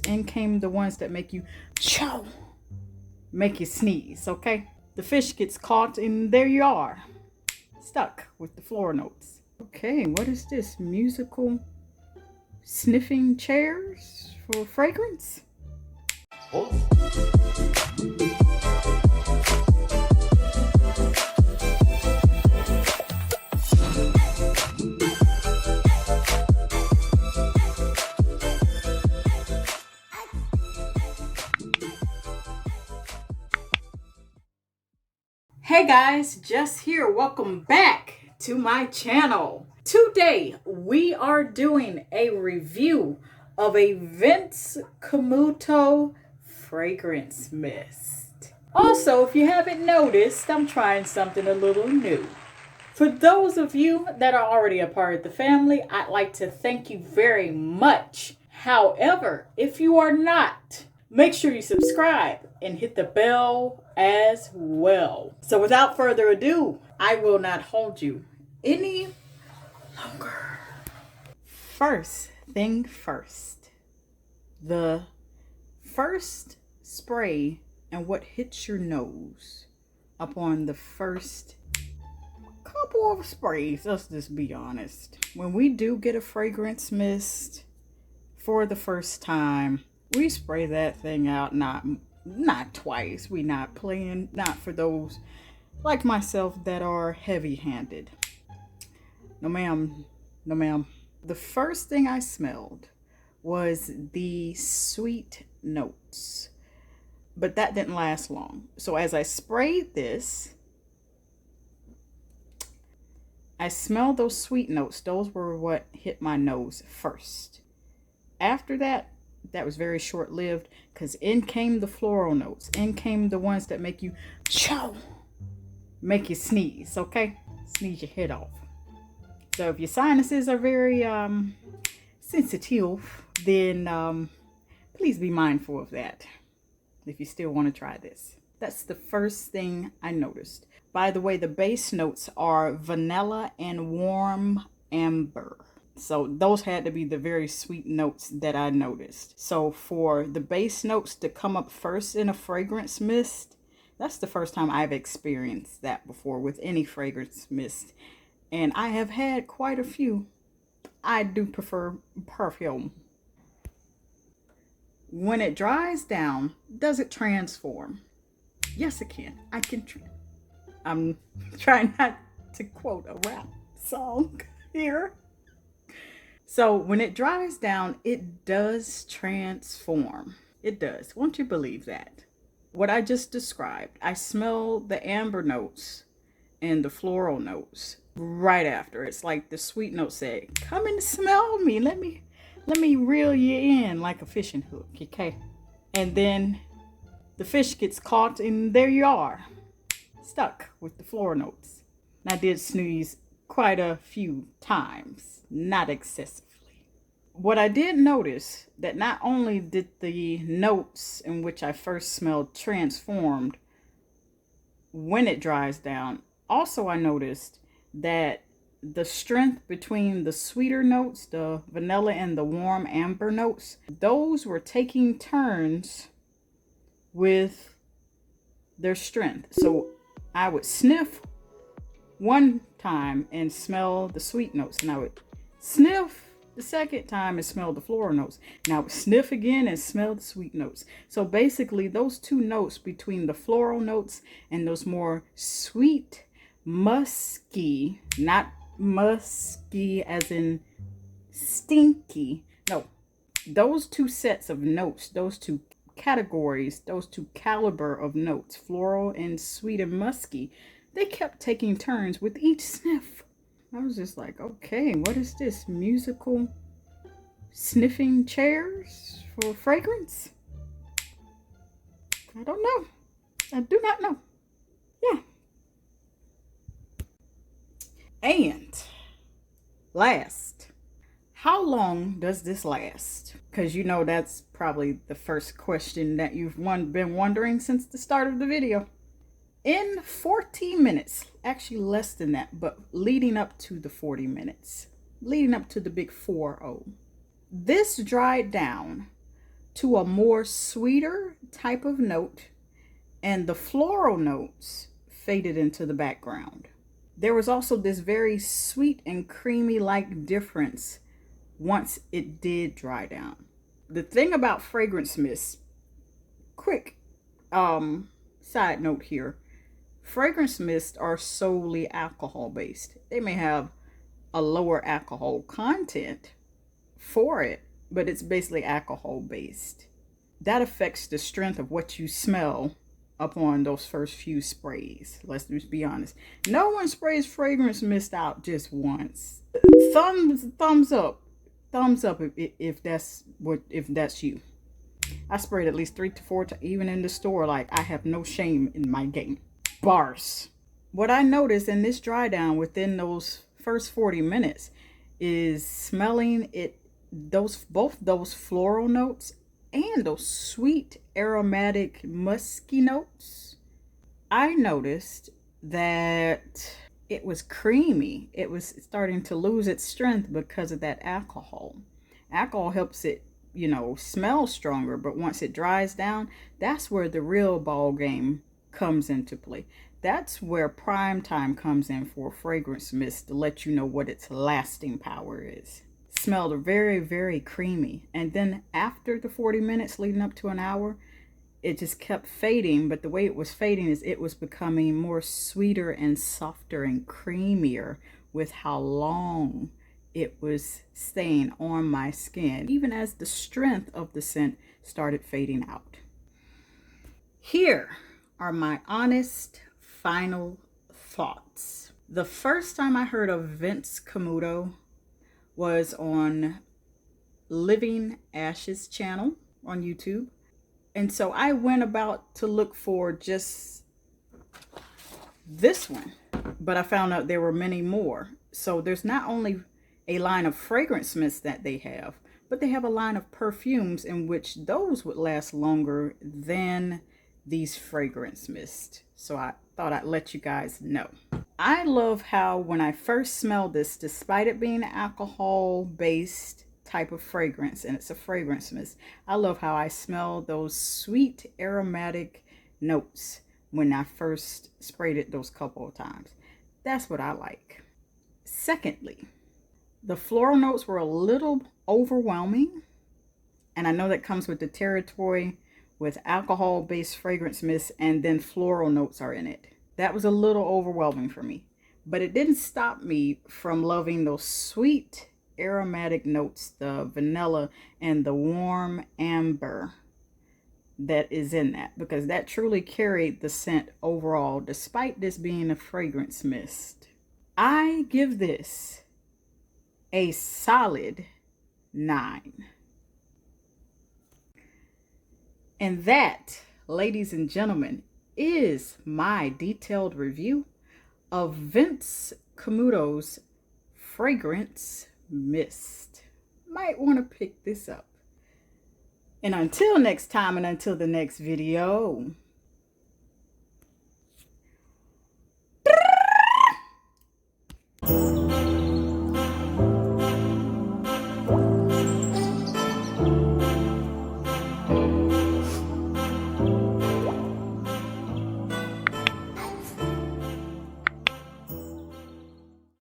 In came the ones that make you chow, make you sneeze, okay? The fish gets caught and there you are, stuck with the floral notes. Okay, what is this? Musical sniffing chairs for fragrance? Oh. Hey guys, Jess here. Welcome back to my channel. Today we are doing a review of a Vince Camuto fragrance mist. Also, if you haven't noticed, I'm trying something a little new. For those of you that are already a part of the family, I'd like to thank you very much. However, if you are not, make sure you subscribe and hit the bell as well. So without further ado, I will not hold you any longer. First thing first, the first spray and what hits your nose upon the first couple of sprays. Let's just be honest. When we do get a fragrance mist for the first time, we spray that thing out, not twice. We not playing, not for those like myself that are heavy-handed. No ma'am, no ma'am. The first thing I smelled was the sweet notes, but that didn't last long. So as I sprayed this, I smelled those sweet notes. Those were what hit my nose first. After that, that was very short-lived, because in came the floral notes. In came the ones that make you chow, make you sneeze, okay? Sneeze your head off. So if your sinuses are very sensitive, then please be mindful of that if you still want to try this. That's the first thing I noticed. By the way, the base notes are vanilla and warm amber. So those had to be the very sweet notes that I noticed. So for the base notes to come up first in a fragrance mist, that's the first time I've experienced that before with any fragrance mist. And I have had quite a few. I do prefer Perfume. When it dries down, does it transform? Yes, it can. I can. I'm trying not to quote a rap song here. So when it dries down, it does transform. It does. Won't you believe that? What I just described, I smell the amber notes and the floral notes right after. It's like the sweet notes say, come and smell me. Let me reel you in like a fishing hook, okay? And then the fish gets caught and there you are, stuck with the floral notes. And I did sneeze quite a few times, not excessively. What I did notice, that not only did the notes in which I first smelled transformed when it dries down, also I noticed that the strength between the sweeter notes, the vanilla and the warm amber notes, those were taking turns with their strength. So I would sniff one time and smell the sweet notes, and I would sniff the second time and smell the floral notes, and I would sniff again and smell the sweet notes. So basically those two notes between the floral notes and those more sweet, musky, not musky as in stinky, no, those two sets of notes, those two categories, those two caliber of notes, floral and sweet and musky, they kept taking turns with each sniff. I was just like, okay, what is this? Musical sniffing chairs for fragrance? I don't know. I do not know. Yeah. And last, how long does this last? Because you know that's probably the first question that you've been wondering since the start of the video. In 40 minutes, actually less than that, but leading up to the 40 minutes, leading up to the big 4-0, this dried down to a more sweeter type of note, and the floral notes faded into the background. There was also this very sweet and creamy like difference once it did dry down. The thing about fragrance mist, quick side note here, fragrance mists are solely alcohol based. They may have a lower alcohol content for it, but it's basically alcohol based. That affects the strength of what you smell upon those first few sprays. Let's just be honest. No one sprays fragrance mist out just once. Thumbs up if that's you. I sprayed at least 3 to 4 times, even in the store. Like, I have no shame in my game. Bars. What I noticed in this dry down within those first 40 minutes is smelling it, both those floral notes and those sweet aromatic musky notes. I noticed that it was creamy. It was starting to lose its strength because of that alcohol. Alcohol helps it, you know, smell stronger, but once it dries down, that's where the real ball game comes into play. That's where prime time comes in for fragrance mist, to let you know what its lasting power is. Smelled very, very creamy. And then after the 40 minutes leading up to an hour, it just kept fading. But the way it was fading is it was becoming more sweeter and softer and creamier with how long it was staying on my skin, even as the strength of the scent started fading out. Here are my honest final thoughts. The first time I heard of Vince Camuto was on Living Ash's channel on YouTube. And so I went about to look for just this one, but I found out there were many more. So there's not only a line of fragrance mists that they have, but they have a line of perfumes in which those would last longer than these fragrance mists. So I thought I'd let you guys know. I love how when I first smelled this, despite it being an alcohol based type of fragrance, and it's a fragrance mist, I love how I smell those sweet aromatic notes when I first sprayed it those couple of times. That's what I like. Secondly, the floral notes were a little overwhelming, and I know that comes with the territory with alcohol-based fragrance mist, and then floral notes are in it. That was a little overwhelming for me, but it didn't stop me from loving those sweet aromatic notes, the vanilla and the warm amber that is in that, because that truly carried the scent overall, despite this being a fragrance mist. I give this a solid 9. And that, ladies and gentlemen, is my detailed review of Vince Camuto's fragrance mist. Might want to pick this up. And until next time, and until the next video,